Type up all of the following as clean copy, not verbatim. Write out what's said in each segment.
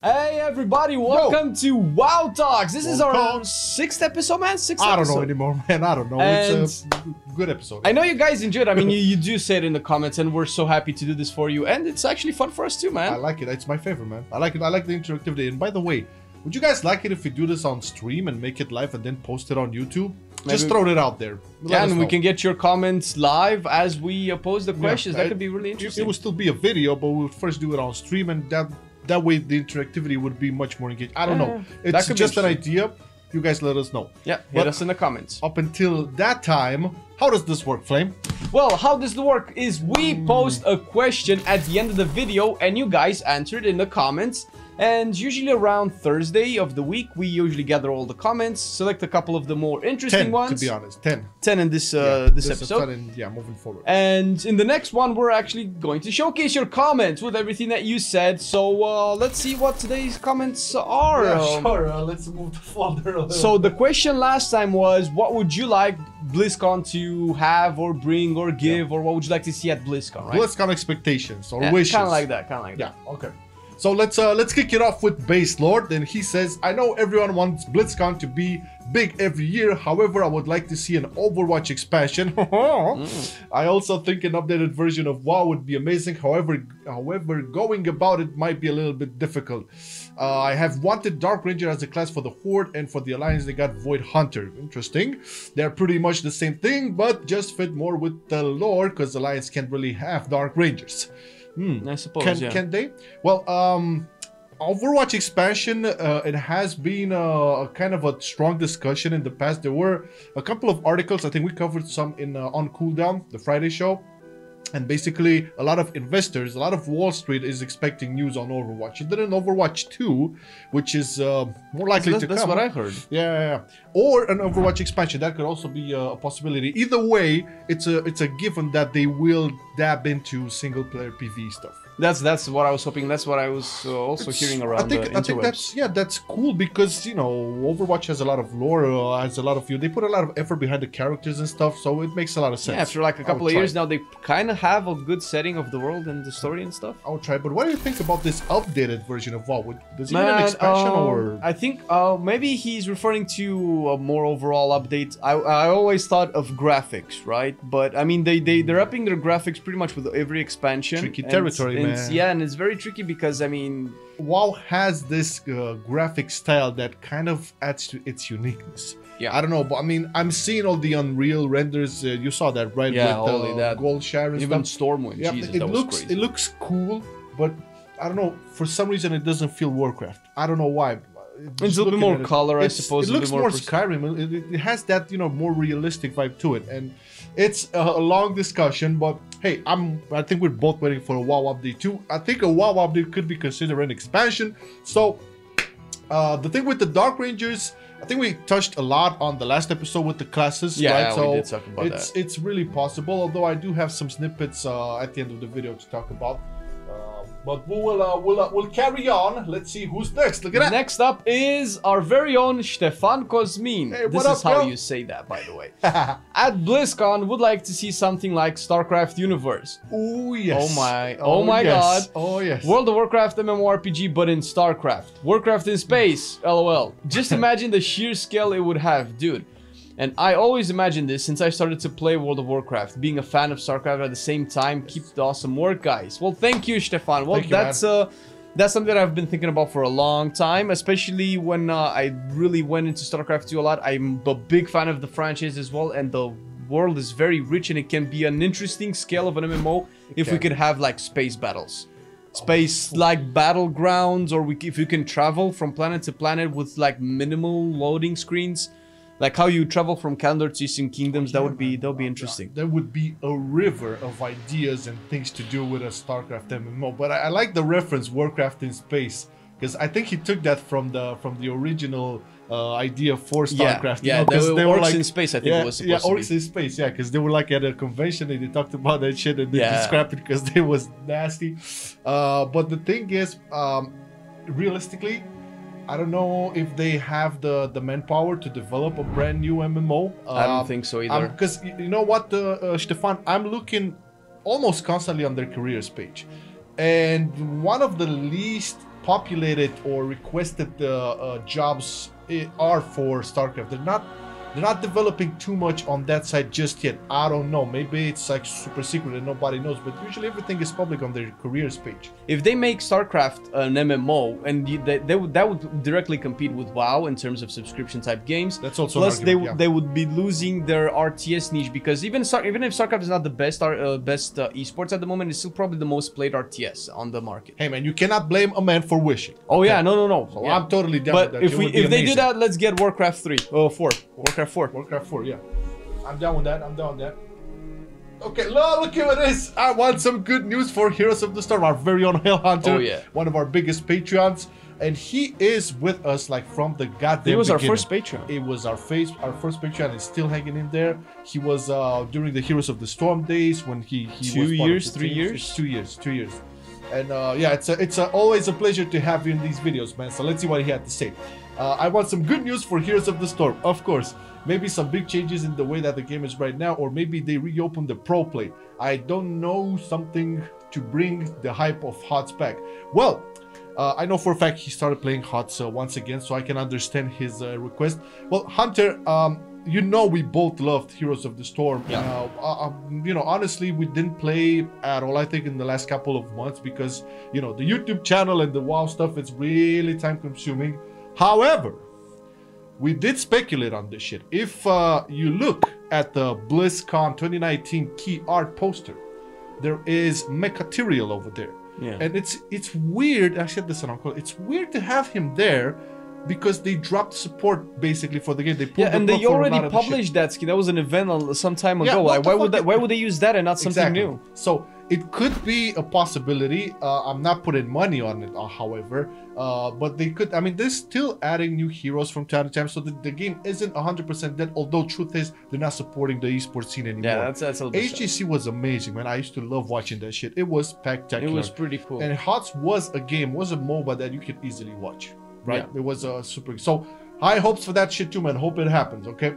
Hey everybody, welcome to WoW Talks. This is our 6th episode, man. I don't know anymore, man. I don't know. It's a good episode. I know you guys enjoyed it. I mean, you do say it in the comments, and we're so happy to do this for you. And it's actually fun for us too, man. I like it. It's my favorite, man. I like it. I like the interactivity. And by the way, would you guys like it if we do this on stream and make it live and then post it on YouTube? Just throw it out there. Yeah, and we can get your comments live as we pose the questions. That could be really interesting. It would still be a video, but we would first do it on stream, and that way the interactivity would be much more engaged. I don't know. It's just an idea. You guys let us know. Yeah, hit us in the comments. Up until that time, how does this work, Flame? Well, how does it work is we post a question at the end of the video and you guys answer it in the comments. And usually around Thursday of the week, we usually gather all the comments, select a couple of the more interesting ones. To be honest, 10 in this this episode. Moving forward. And in the next one, we're actually going to showcase your comments with everything that you said. So let's see what today's comments are. Yeah, sure. Let's move the folder a little. So the question last time was, what would you like Blizzcon to have or bring or give, or what would you like to see at Blizzcon, right? Blizzcon expectations or wishes. Kind of like that, kind of like that. Yeah, okay. So let's kick it off with Base Lord. And he says, I know everyone wants Blizzcon to be big every year. However, I would like to see an Overwatch expansion. I also think an updated version of WoW would be amazing. However, going about it might be a little bit difficult. I have wanted Dark Ranger as a class for the Horde, and for the Alliance they got Void Hunter. Interesting. They're pretty much the same thing, but just fit more with the lore, because Alliance can't really have Dark Rangers. I suppose, can they? Well, Overwatch expansion, it has been a kind of a strong discussion in the past. There were a couple of articles, I think we covered some in On Cooldown, the Friday show. And basically, a lot of investors, a lot of Wall Street is expecting news on Overwatch. And then in Overwatch 2, which is more likely to come. That's what I heard. Yeah. Or an Overwatch expansion. That could also be a possibility. Either way, it's a given that they will dab into single-player PvE stuff. That's what I was hoping. That's what I was also hearing around the interwebs. I think that's cool because, you know, Overwatch has a lot of lore, has a lot of they put a lot of effort behind the characters and stuff, so it makes a lot of sense. Yeah, after like a couple of years now, they kind of have a good setting of the world and the story and stuff. I'll try. But what do you think about this updated version of WoW? Does he need an expansion or? I think maybe he's referring to a more overall update. I always thought of graphics, right? But I mean, they're upping their graphics pretty much with every expansion. Tricky territory, man. Yeah, and it's very tricky because, I mean, WoW has this graphic style that kind of adds to its uniqueness. Yeah, I don't know, but I mean, I'm seeing all the Unreal renders. You saw that, right? Yeah, with that Gold Share and even stuff. Stormwind. Yeah, Jesus, that was crazy. It looks cool, but I don't know. For some reason, it doesn't feel Warcraft. I don't know why. It's a little bit more color, I suppose. It looks more Skyrim. It has that, you know, more realistic vibe to it, and it's a long discussion. But hey, I think we're both waiting for a WoW update too. I think a WoW update could be considered an expansion. So the thing with the Dark Rangers, I think we touched a lot on the last episode with the classes. Yeah, right? So we did talk about that. It's really possible. Although I do have some snippets at the end of the video to talk about. But we'll carry on. Let's see who's next. Look at that. Next up is our very own Stefan Kozmin. Hey, this is how you say that, by the way. At BlizzCon, would like to see something like Starcraft universe. Oh yes. Oh my God. Oh yes. World of Warcraft MMORPG, but in Starcraft. Warcraft in space. LOL. Just imagine the sheer scale it would have, dude. And I always imagined this since I started to play World of Warcraft, being a fan of Starcraft at the same time. Keep the awesome work, guys. Well, thank you, Stefan. Well, that's something that I've been thinking about for a long time, especially when I really went into Starcraft 2 a lot. I'm a big fan of the franchise as well, and the world is very rich, and it can be an interesting scale of an MMO if we could have like space battles. Space like battlegrounds, or if you can travel from planet to planet with like minimal loading screens. Like how you travel from Calendar to Eastern Kingdoms, that would be interesting. There would be a river of ideas and things to do with a StarCraft MMO. But I like the reference Warcraft in space, because I think he took that from the original idea for StarCraft. Yeah, because they were like in space. I think it was supposed to be. Orcs in space. Yeah, because they were like at a convention and they talked about that shit and they scrapped it because it was nasty. But the thing is, realistically, I don't know if they have the manpower to develop a brand new MMO. I don't think so either. Because you know what, Stefan, I'm looking almost constantly on their careers page. And one of the least populated or requested jobs are for StarCraft. They're not developing too much on that side just yet. I don't know. Maybe it's like super secret and nobody knows, but usually everything is public on their careers page. If they make StarCraft an MMO, and that would directly compete with WoW in terms of subscription type games. That's also plus an argument, they would be losing their RTS niche, because even if StarCraft is not the best esports at the moment, it's still probably the most played RTS on the market. Hey man, you cannot blame a man for wishing. Oh yeah, no. So yeah. I'm totally down but with that. If they do that, let's get Warcraft 3. Oh, 4. Warcraft 4. Warcraft 4, yeah. I'm down with that. Okay, look here it is. I want some good news for Heroes of the Storm, our very own Hail Hunter. Oh yeah. One of our biggest Patreons. And he is with us like from the goddamn He was beginning. our first Patreon. It was our first Patreon, and still hanging in there. He was during the Heroes of the Storm days when he was 2 years, 3 years? 2 years. And yeah, it's always a pleasure to have you in these videos, man. So let's see what he had to say. I want some good news for Heroes of the Storm, of course. Maybe some big changes in the way that the game is right now, or maybe they reopen the pro play. I don't know, something to bring the hype of HOTS back. Well, I know for a fact he started playing HOTS once again, so I can understand his request. Well, Hunter, you know we both loved Heroes of the Storm. Yeah. You know, honestly, we didn't play at all, I think, in the last couple of months because, you know, the YouTube channel and the WoW stuff, it's really time consuming. However, we did speculate on this shit. If you look at the BlizzCon 2019 key art poster, there is Mechaterial over there. Yeah. And it's weird, I said this on Uncle, it's weird to have him there because they dropped support basically for the game. They pulled and they already published that skin. That was an event some time ago. Yeah, like, why would they use that and not something new? So it could be a possibility. I'm not putting money on it, however, but they could. I mean, they're still adding new heroes from time to time, so the game isn't 100% dead. Although truth is, they're not supporting the esports scene anymore. Yeah, that's a little bit HGC was amazing, man. I used to love watching that shit. It was spectacular. It was pretty cool. And HOTS was a MOBA that you could easily watch. Right? Yeah. It was super. So high hopes for that shit too, man. Hope it happens. Okay.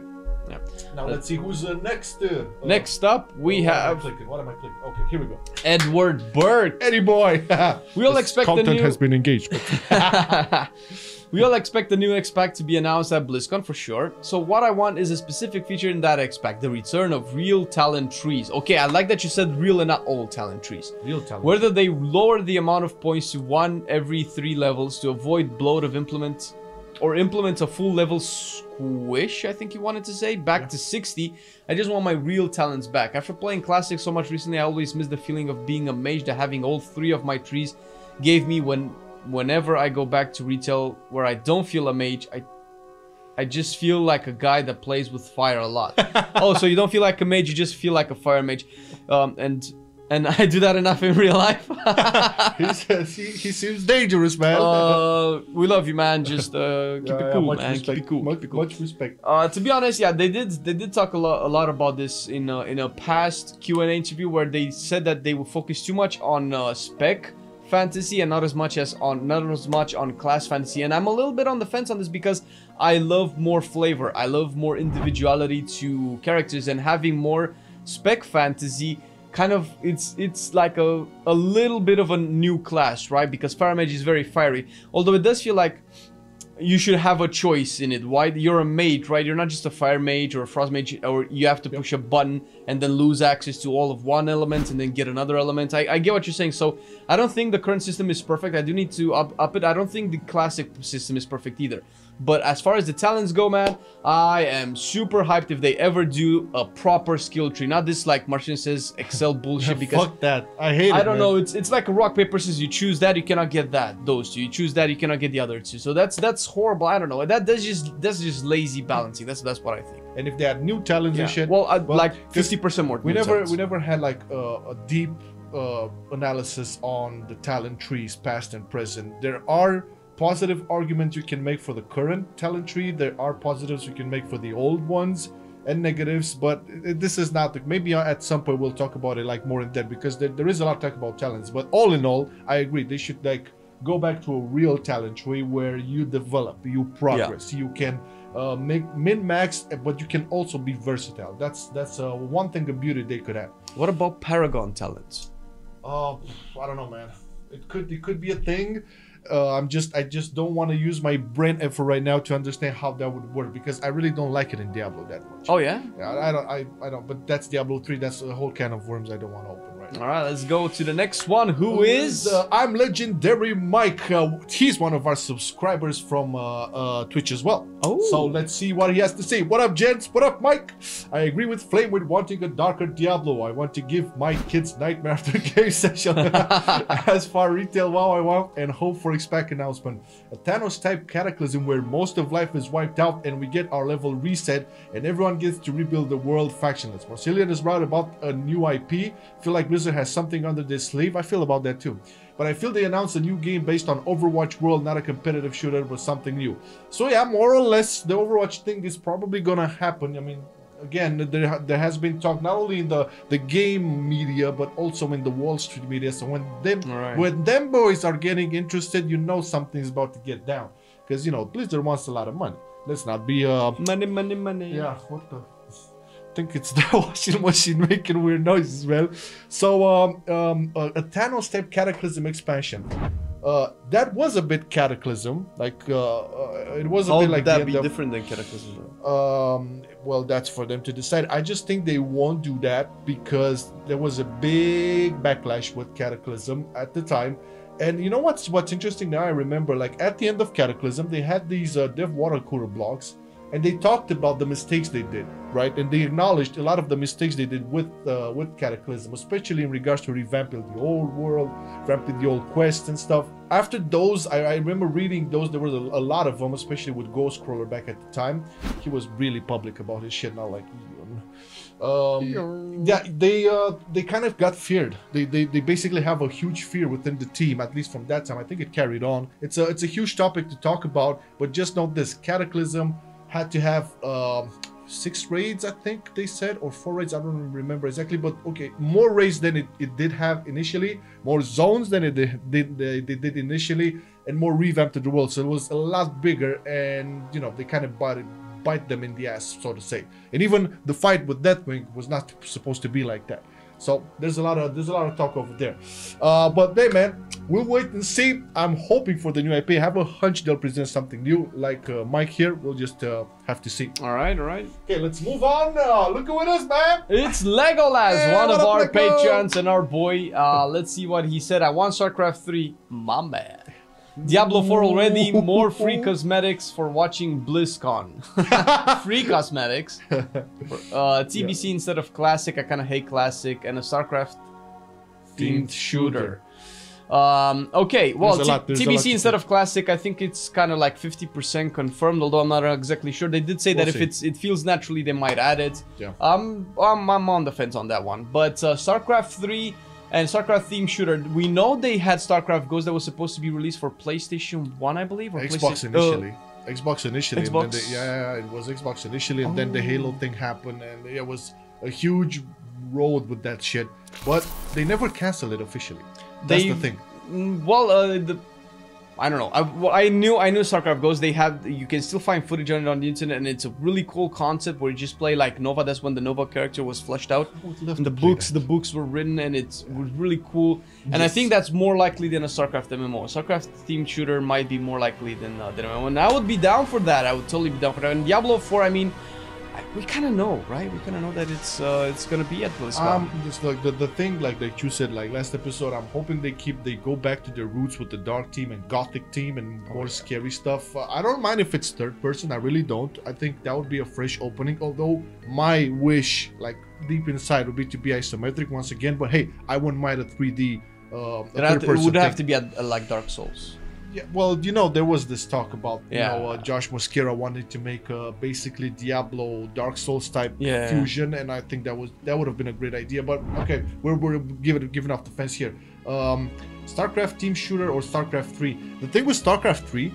Yeah. Now let's see who's next. Next up, we have. What am I clicking? Okay, here we go. Edward Burke. Eddie boy. We all expect the content new. has been engaged. We all expect the new X-Pack to be announced at BlizzCon for sure. So what I want is a specific feature in that X-Pack, the return of real talent trees. Okay, I like that you said real and not old talent trees. Real talent. Whether they lower the amount of points to 1 every 3 levels to avoid bloat of implement, or implement a full level squish, I think you wanted to say, back to 60. I just want my real talents back. After playing Classic so much recently, I always miss the feeling of being a mage that having all 3 of my trees gave me whenever I go back to retail where I don't feel a mage. I just feel like a guy that plays with fire a lot. Oh, so you don't feel like a mage, you just feel like a fire mage. And I do that enough in real life. he seems dangerous, man. We love you, man. Just keep it cool, man. Respect. Keep it cool. Much respect. To be honest, yeah, they did talk a lot about this in a past Q&A interview where they said that they would focus too much on spec fantasy and not as much on class fantasy. And I'm a little bit on the fence on this because I love more flavor. I love more individuality to characters, and having more spec fantasy kind of it's like a little bit of a new class, right? Because fire mage is very fiery, although it does feel like you should have a choice in it. Why? You're a mage, right? You're not just a fire mage or a frost mage, or you have to push a button and then lose access to all of one element and then get another element. I get what you're saying. So I don't think the current system is perfect. I do need to up it. I don't think the classic system is perfect either. But as far as the talents go, man, I am super hyped if they ever do a proper skill tree. Not this, like Marcelian says, Excel bullshit. Because fuck that. I hate it. I don't know. It's like a rock paper scissors. You choose that, you cannot get that. Those two. You choose that, you cannot get the other two. So that's horrible. I don't know. That's just lazy balancing. That's what I think. And if they had new talents and shit, well, like 50% more. We never had like a deep analysis on the talent trees, past and present. There are positive arguments you can make for the current talent tree. There are positives you can make for the old ones, and negatives, but this is not the, maybe at some point we'll talk about it like more in depth, because there is a lot to talk about talents. But all in all, I agree, they should like go back to a real talent tree where you develop, you progress, you can make min-max, but you can also be versatile. That's one thing of beauty they could have. What about Paragon talents? I don't know, man. It could be a thing. I just don't want to use my brain effort right now to understand how that would work, because I really don't like it in Diablo that much. Oh yeah? Yeah, I don't. But that's Diablo 3. That's a whole can of worms I don't want to open right now. All right, let's go to the next one. Who is? I'm Legendary Mike. He's one of our subscribers from Twitch as well. Oh. So let's see what he has to say. What up, gents? What up, Mike? I agree with Flame with wanting a darker Diablo. I want to give my kids nightmare after game session. As far retail WoW I want, and hope for expect announcement. A Thanos type cataclysm where most of life is wiped out and we get our level reset and everyone gets to rebuild the world factionless. Marcelian is right about a new IP. Feel like Blizzard has something under their sleeve. I feel about that too. But I feel they announced a new game based on Overwatch world, not a competitive shooter, but something new. So yeah, more or less, the Overwatch thing is probably gonna happen. I mean, again, there has been talk not only in the game media, but also in the Wall Street media. So when them boys are getting interested, you know something's about to get down. Because, you know, Blizzard wants a lot of money. Let's not be... Money. Yeah, what the... I think it's the washing machine making weird noises, man. So, a Thanos-type Cataclysm expansion. That was a bit Cataclysm. Like, it was a bit like... How would that be different than Cataclysm, though? Well, that's for them to decide. I just think they won't do that because there was a big backlash with Cataclysm at the time. And you know what's interesting now? I remember, like, at the end of Cataclysm, they had these dev water cooler blogs. And they talked about the mistakes they did, right? And they acknowledged a lot of the mistakes they did with Cataclysm, especially in regards to revamping the old world, revamping the old quests and stuff. After those, I remember reading those. There was a lot of them, especially with Ghostcrawler back at the time. He was really public about his shit, not like yeah, they kind of got feared. They basically have a huge fear within the team, at least from that time. I think it carried on. It's a huge topic to talk about, but just note this: Cataclysm had to have 6 raids, I think they said, or 4 raids, I don't remember exactly, but okay, more raids than it did have initially, more zones than they did initially, and more revamped to the world. So it was a lot bigger, and you know, they kind of bite them in the ass, so to say. And even the fight with Deathwing was not supposed to be like that. So there's a lot of talk over there. But hey, man, we'll wait and see. I'm hoping for the new IP. I have a hunch they'll present something new, like Mike here. We'll just have to see. All right. Okay, let's move on. Look who it is, man. It's Legolas, hey, one of our Lego? patrons and our boy. Let's see what he said. I want StarCraft 3, my man. Diablo 4 already, more free cosmetics for watching BlizzCon. Free cosmetics. TBC instead of Classic, I kind of hate Classic, and a StarCraft themed shooter. Okay, well, TBC instead of Classic, I think it's kind of like 50% confirmed, although I'm not exactly sure. They did say that if it feels naturally, they might add it. Yeah. I'm on the fence on that one. But StarCraft 3... and StarCraft theme shooter, we know they had StarCraft Ghost that was supposed to be released for PlayStation 1, I believe, or Xbox initially. Xbox initially. Xbox? And then it was Xbox initially, and then the Halo thing happened, and it was a huge road with that shit. But they never canceled it officially. That's the thing. Well, I don't know. I knew StarCraft Ghost. You can still find footage on it on the internet, and it's a really cool concept where you just play like Nova. That's when the Nova character was fleshed out. And the books were written, and it was really cool. And I think that's more likely than a StarCraft MMO. A StarCraft themed shooter might be more likely than MMO. And I would be down for that. I would totally be down for that. And Diablo 4, I mean, we kind of know, right? We kind of know that it's gonna be at BlizzCon. Just like the thing, like you said, like last episode, I'm hoping they go back to their roots with the dark team and gothic team and more scary stuff. I don't mind if it's third person. I really don't. I think that would be a fresh opening. Although my wish, like deep inside, would be to be isometric once again. But hey, I wouldn't mind a 3D. It would have to be like Dark Souls. Yeah, well, you know, there was this talk about, you know, Josh Mosquera wanted to make basically Diablo Dark Souls type fusion, and I think that would have been a great idea. But okay, we're giving off the fence here. StarCraft team shooter or StarCraft 3. The thing with StarCraft 3,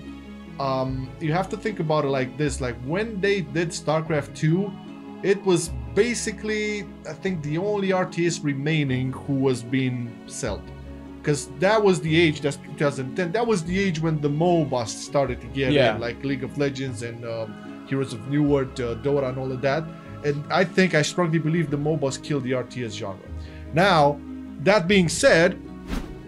you have to think about it like this. Like when they did StarCraft 2, it was basically, I think, the only RTS remaining who was being sold. Because that was the age, that's 2010, that was the age when the MOBAs started to get in, like League of Legends and Heroes of New World, Dota and all of that. And I strongly believe the MOBAs killed the RTS genre. Now, that being said,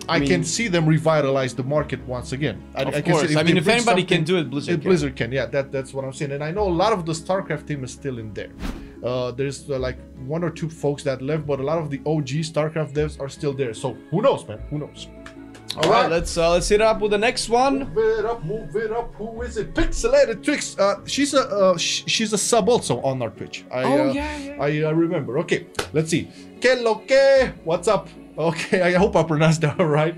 I can see them revitalize the market once again. Of course. I mean, if anybody can do it, Blizzard can. Blizzard can. Yeah, that's what I'm saying. And I know a lot of the Starcraft team is still in there. There's like 1 or 2 folks that left, but a lot of the OG Starcraft devs are still there. So who knows, man? Who knows? All right, let's hit up with the next one. Move it up. Who is it? Pixelated Twix. She's a sub also on our Twitch. I remember. Okay, let's see. Que what's up? Okay, I hope I pronounced that right.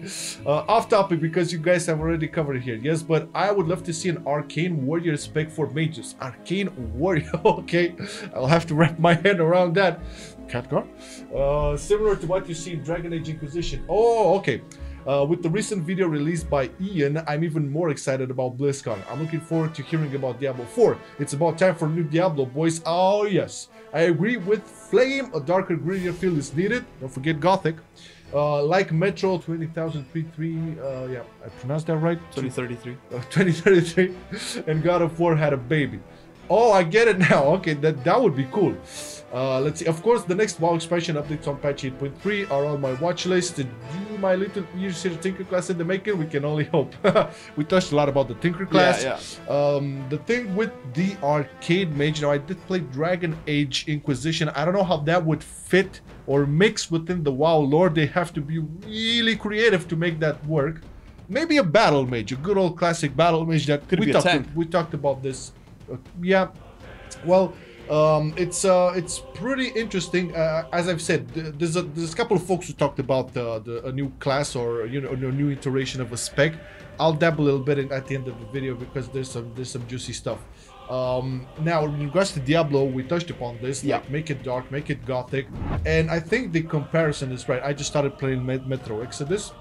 Off topic because you guys have already covered it here. Yes, but I would love to see an Arcane Warrior spec for mages. Arcane Warrior. Okay, I'll have to wrap my head around that. Catgar. Similar to what you see in Dragon Age Inquisition. Oh, okay. With the recent video released by Ian, I'm even more excited about BlizzCon. I'm looking forward to hearing about Diablo 4. It's about time for new Diablo, boys. Oh, yes. I agree with Flame. A darker, grittier feel is needed. Don't forget Gothic. Like Metro 20,033, yeah, I pronounced that right? 2033. 2033. And God of War had a baby. Oh, I get it now. Okay, that would be cool. Let's see. Of course, the next WoW expansion updates on patch 8.3 are on my watch list. To do my little years here Tinker class in the making, we can only hope. We touched a lot about the Tinker class. The thing with the arcade mage, now I did play Dragon Age Inquisition. I don't know how that would fit or mix within the WoW lore. They have to be really creative to make that work. Maybe a battle mage, a good old classic battle mage that could be a tank. We talked about this. Yeah, well, it's pretty interesting. As I've said, there's a couple of folks who talked about a new class or a new iteration of a spec. I'll dabble a little bit at the end of the video because there's some juicy stuff. Now, in regards to Diablo, we touched upon this. Like, make it dark, make it gothic, and I think the comparison is right. I just started playing Metro Exodus,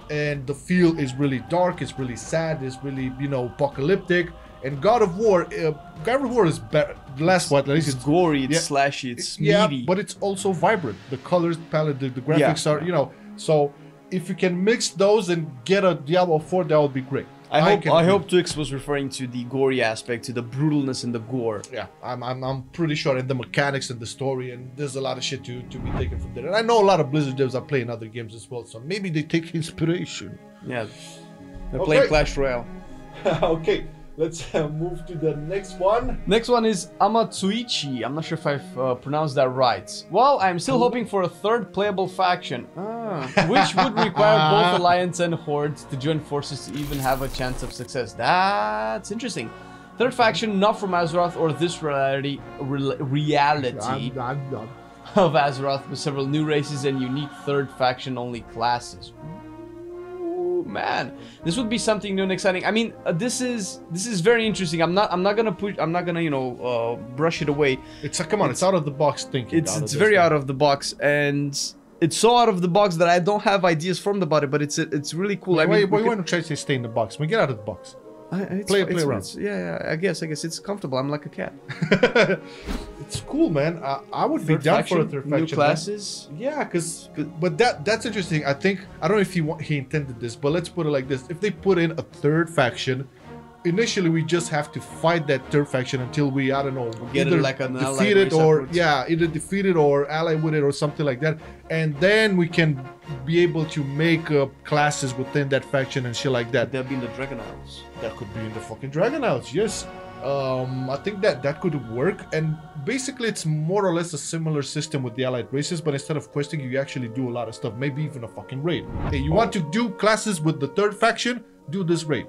and the feel is really dark. It's really sad. It's really apocalyptic. And God of War is better. The last one, at least it's gory, it's slashy, it's meaty. But it's also vibrant. The colors palette, the graphics are, So if you can mix those and get a Diablo 4, that would be great. I hope Twix was referring to the gory aspect, to the brutalness and the gore. Yeah, I'm pretty sure, and the mechanics and the story, and there's a lot of shit to be taken from there. And I know a lot of Blizzard devs are playing other games as well, so maybe they take inspiration. Yeah, they're playing Clash Royale. Okay. Let's move to the next one. Next one is Amatsuichi. I'm not sure if I've pronounced that right. Well, I'm still hoping for a third playable faction, which would require both Alliance and Horde to join forces to even have a chance of success. That's interesting. Third faction not from Azeroth or this reality of Azeroth with several new races and unique third faction only classes. Man, this would be something new and exciting. I mean, this is very interesting. I'm not gonna brush it away. It's it's out of the box thinking. It's very out of the box, and it's so out of the box that I don't have ideas formed about it. But it's really cool. Why you want to try to stay in the box? Get out of the box. Play around. Yeah, I guess it's comfortable. I'm like a cat. It's cool, man. I would be down for a third faction. New classes. Yeah, but that's interesting. I don't know if he intended this, but let's put it like this: if they put in a third faction, initially we just have to fight that third faction until we either like defeat it or either defeat it or ally with it or something like that, and then we can be able to make classes within that faction and shit like that. That'll be in the Dragon Isles. That could be in the fucking Dragon Isles, yes. I think that could work, and basically it's more or less a similar system with the allied races, but instead of questing, you actually do a lot of stuff, maybe even a fucking raid. Hey, you want to do classes with the third faction? Do this raid.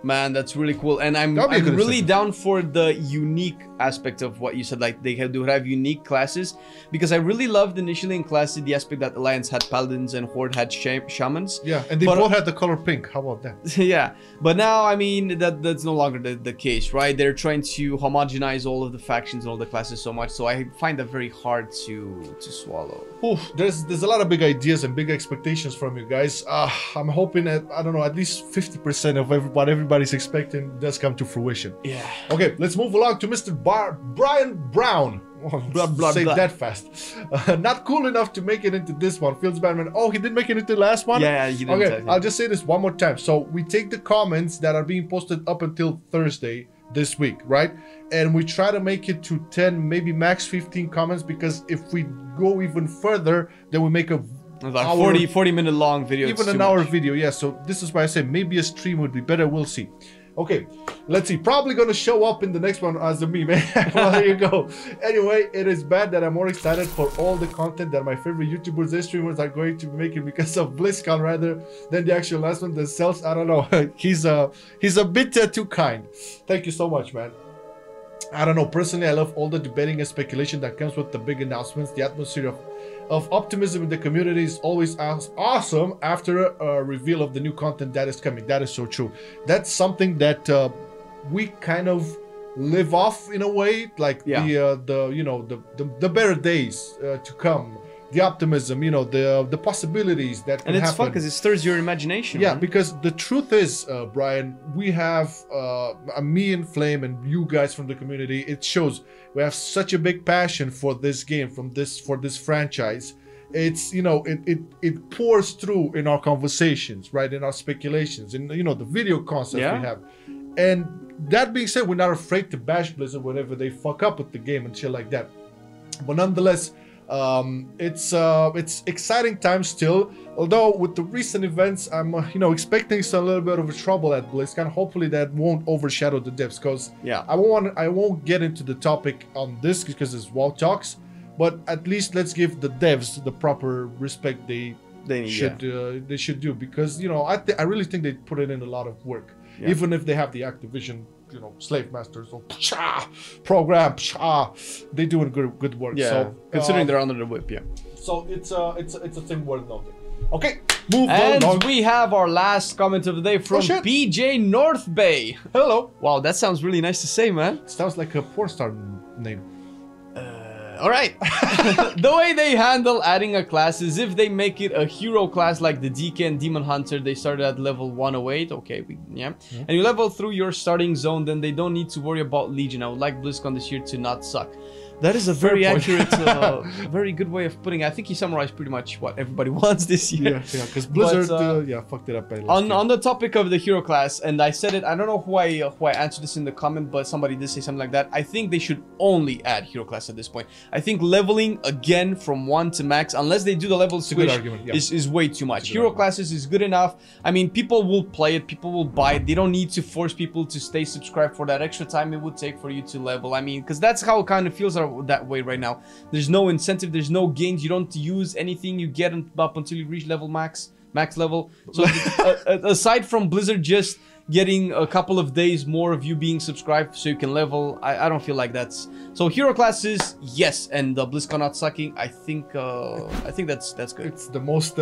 Man, that's really cool, and I'm really down for the unique aspect of what you said. Like they do have unique classes, because I really loved initially in Classy the aspect that Alliance had paladins and Horde had shamans. Yeah, and they both had the color pink. How about that? Yeah, but now I mean that's no longer the case, right? They're trying to homogenize all of the factions and all the classes so much, so I find that very hard to swallow. Oof, there's a lot of big ideas and big expectations from you guys. I'm hoping that at least 50% of what everybody's expecting does come to fruition. Yeah. Okay, let's move along to Mr. Brian Brown. Say that fast. Not cool enough to make it into this one. Fields Batman. Oh, he didn't make it into the last one? Yeah, he didn't. Okay, I'll just say this one more time. So we take the comments that are being posted up until Thursday this week, right? And we try to make it to 10, maybe max 15 comments, because if we go even further, then we make a Like 40-minute long video. Even an hour video, yeah. So this is why I say maybe a stream would be better. We'll see. Okay, let's see. Probably gonna show up in the next one as a meme, man. Well, there you go. Anyway, it is bad that I'm more excited for all the content that my favorite YouTubers and streamers are going to be making because of BlizzCon rather than the actual announcement themselves. I don't know. He's a bit too kind. Thank you so much, man. I don't know. Personally, I love all the debating and speculation that comes with the big announcements. The atmosphere of optimism in the community is always awesome after a reveal of the new content that is coming. That is so true. That's something that we kind of live off in a way, like the better days to come, the optimism, you know, the possibilities that can and it's happen. fun because it stirs your imagination. Yeah, man. because the truth is, Brian, we have me and Flame and you guys from the community. It shows we have such a big passion for this game, for this franchise. It's, you know, it pours through in our conversations, right, in our speculations, in, you know, the video concepts we have. And that being said, we're not afraid to bash Blizzard whenever they fuck up with the game and shit like that. But nonetheless, it's exciting times still. Although with the recent events, I'm you know, expecting a little bit of a trouble at BlizzCon. Hopefully that won't overshadow the devs, because I won't get into the topic on this because it's WoW talks. But at least let's give the devs the proper respect they should do, because, you know, I really think they put it in a lot of work, even if they have the Activision, you know, slave masters or program, they doing good work. Yeah, so considering they're under the whip, So it's a thing worth noting. Okay, move on. And we have our last comment of the day from PJ North Bay. Hello. Wow, that sounds really nice to say, man. Sounds like a porn star name. All right. The way they handle adding a class is if they make it a hero class like the DK and Demon Hunter. They started at level 108. Okay, and you level through your starting zone, then they don't need to worry about Legion. I would like BlizzCon this year to not suck. That is a very accurate, very good way of putting it. I think he summarized pretty much what everybody wants this year. Yeah, because Blizzard, fucked it up. On the topic of the hero class, and I said it, I don't know who I answered this in the comment, but somebody did say something like that. I think they should only add hero class at this point. I think leveling again from 1 to max, unless they do the level switch, is way too much. Hero classes is good enough. I mean, people will play it, people will buy it. They don't need to force people to stay subscribed for that extra time it would take for you to level. I mean, because that's how it kind of feels that way right now. There's no incentive, there's no gains, you don't use anything, you get up until you reach level max level. So aside from Blizzard just getting a couple of days more of you being subscribed so you can level, I don't feel like that's so. Hero classes, yes, and BlizzCon not sucking, I think that's good. It's the most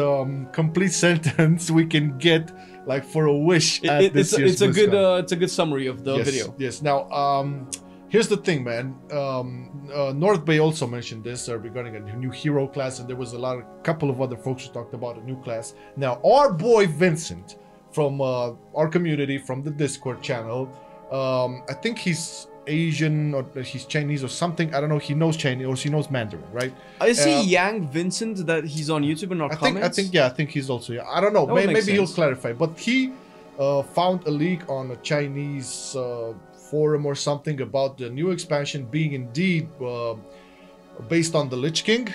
complete sentence we can get, like, for a wish at this year's BlizzCon. It's a good summary of the video. Yes. Now, here's the thing, man. North Bay also mentioned this regarding a new hero class, and there was couple of other folks who talked about a new class. Now, our boy Vincent from our community, from the Discord channel, I think he's Asian or he's Chinese or something. I don't know. He knows Chinese or he knows Mandarin, right? Is he Yang Vincent that he's on YouTube in our comments? I think he's also. I don't know. Maybe he'll clarify. But he found a leak on a Chinese forum or something about the new expansion being indeed based on the Lich King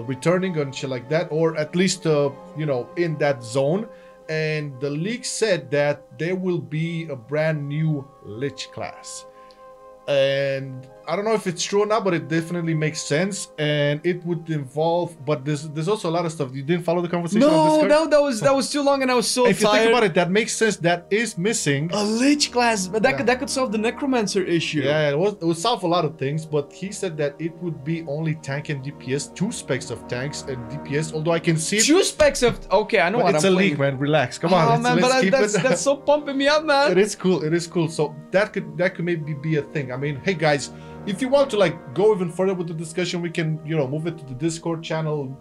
returning and shit like that, or at least you know, in that zone. And the leak said that there will be a brand new Lich class, and I don't know if it's true or not, but it definitely makes sense, and it would involve. But there's also a lot of stuff. You didn't follow the conversation on Discord? No, that was too long, and I was so tired. If you think about it, that makes sense. That is missing a Lich class, but that could solve the Necromancer issue. Yeah, it would solve a lot of things. But he said that it would be only tank and DPS, 2 specs of tanks and DPS. Although I can see 2 specs of I know what it's I'm a playing. leak, man. Relax, come on. Man, but that's so pumping me up, man. It is cool. It is cool. So that could maybe be a thing. I mean, hey guys, if you want to like go even further with the discussion, we can, you know, move it to the Discord channel.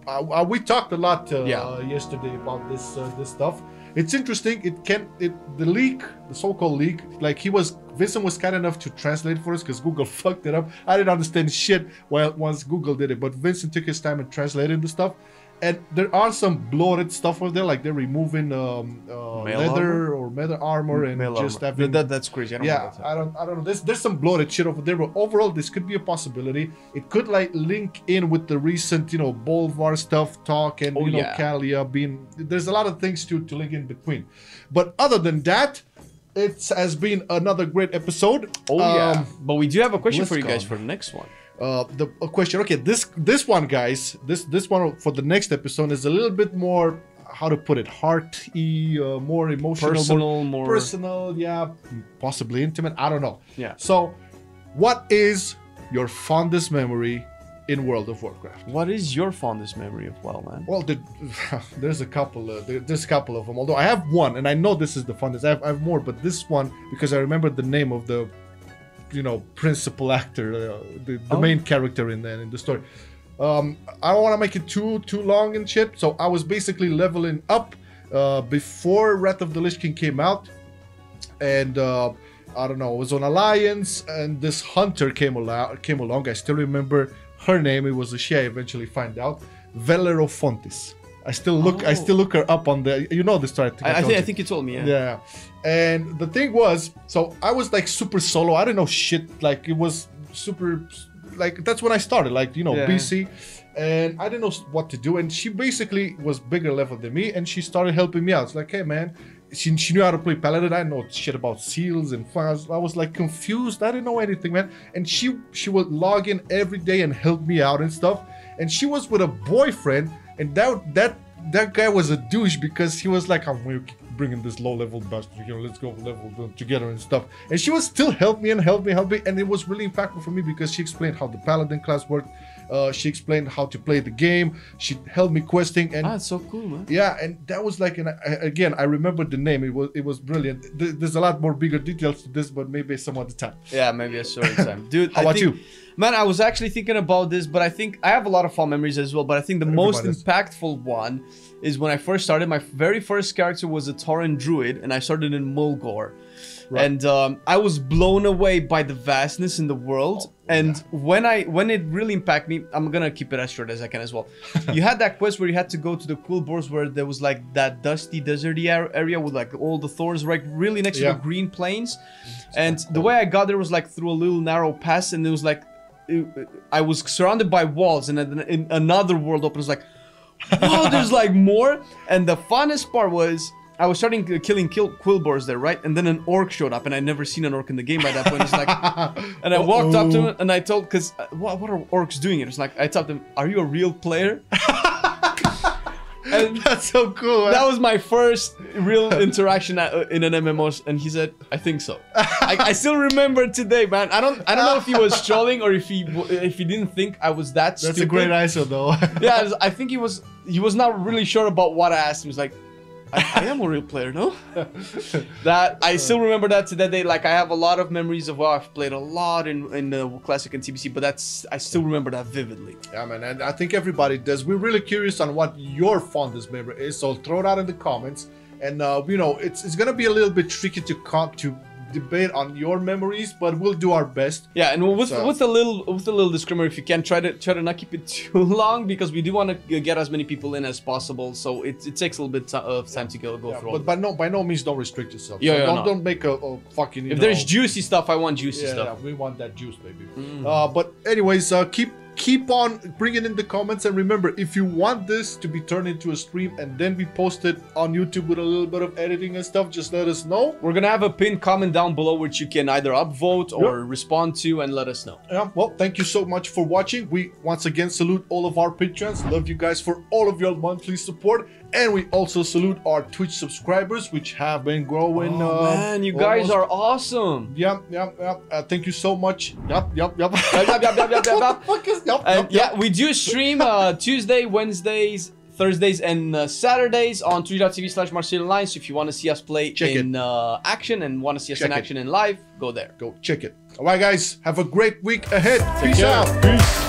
We talked a lot yesterday about this stuff. It's interesting. The leak, the so-called leak, like Vincent was kind enough to translate for us because Google fucked it up. I didn't understand shit once Google did it, but Vincent took his time and translated the stuff. And there are some bloated stuff over there, like they're removing leather or metal armor and just having... That's crazy. I don't know. There's some bloated shit over there, but overall, this could be a possibility. It could like link in with the recent, you know, Bolvar stuff talk and you know Kalia being. There's a lot of things to link in between. But other than that, it has been another great episode. But we do have a question for you guys for the next one. The question, okay, this one, guys, this one for the next episode is a little bit more, how to put it, hearty, more emotional, more personal, yeah, possibly intimate, I don't know. Yeah. So, what is your fondest memory in World of Warcraft? What is your fondest memory of WoW, man? Well, there's a couple. There's a couple of them. Although I have one, and I know this is the fondest. I have more, but this one because I remember the name of the, you know, principal actor, the main character in the story. I don't want to make it too long and shit. So I was basically leveling up before Wrath of the Lich King came out, and I don't know, I was on Alliance, and this hunter came along. I still remember her name. It was a she. I eventually find out, Velero Fontis. I still look her up on the, you know, the story. I think you told me. Yeah. And the thing was, so I was like super solo. I didn't know shit. Like it was super, like that's when I started. Like, you know, BC, and I didn't know what to do. And she basically was bigger level than me, and she started helping me out. It's like, hey man, she knew how to play Paladin. I didn't know shit about seals and files. I was like confused. I didn't know anything, man. And she would log in every day and help me out and stuff. And she was with a boyfriend. And that guy was a douche because he was like, I'm bringing this low-level bastard, you know, let's go level together and stuff. And she was still help me, and it was really impactful for me because she explained how the Paladin class worked. She explained how to play the game. She helped me questing, and it's so cool, man. Yeah, and that was like, again, I remember the name. It was brilliant. There's a lot more bigger details to this, but maybe some other time. Yeah, maybe a story time, dude. How about you? Man, I was actually thinking about this, but I think I have a lot of fun memories as well. But I think the most impactful one is when I first started. My very first character was a Tauren Druid, and I started in Mulgore. Right. And I was blown away by the vastness in the world. And when it really impacted me, I'm gonna keep it as short as I can as well. You had that quest where you had to go to the Quillbores, where there was like that dusty, deserty area with like all the thorns right really next to the green plains. And the way I got there was like through a little narrow pass, and it was like I was surrounded by walls, and then in another world open. It was like, wow, there's like more. And the funnest part was, I was starting killing Quillbores there, right? And then an orc showed up, and I'd never seen an orc in the game by that point. It's like, and I walked up to him, and I told, because what are orcs doing? It's like, I told him, are you a real player? And that's so cool, man. That was my first real interaction in an MMO, and he said, I think so. I still remember today, man. I don't know if he was trolling or if he didn't think I was that stupid. That's a great answer, though. Yeah, I think he was not really sure about what I asked him. He was like, I am a real player, no? That I still remember that to that day. Like, I have a lot of memories of, well, I've played a lot in the Classic and TBC, but I still remember that vividly. Yeah, man, and I think everybody does. We're really curious on what your fondest memory is, so throw it out in the comments. And you know, it's gonna be a little bit tricky to debate on your memories, but we'll do our best. Yeah, and with a little disclaimer, if you can, try to not keep it too long, because we do want to get as many people in as possible. So it takes a little bit of time to go through. But by no means don't restrict yourself. Yeah, so don't make a fucking. If there's juicy stuff, I want juicy stuff. Yeah, we want that juice, baby. But anyways, keep on bringing in the comments, and remember, if you want this to be turned into a stream and then be posted on YouTube with a little bit of editing and stuff, just let us know. We're gonna have a pinned comment down below which you can either upvote or respond to, and let us know. Yeah, well, thank you so much for watching. We once again salute all of our patrons. Love you guys for all of your monthly support, and we also salute our Twitch subscribers, which have been growing. Man, you guys are awesome. Yeah. Thank you so much. Yep. Yeah, we do stream Tuesday, Wednesdays, Thursdays, and Saturdays on twitch.tv/MarcelianOnline. So if you want to see us play in action and want to see us in action in live, go there. Go check it. All right, guys. Have a great week ahead. Peace out. Peace.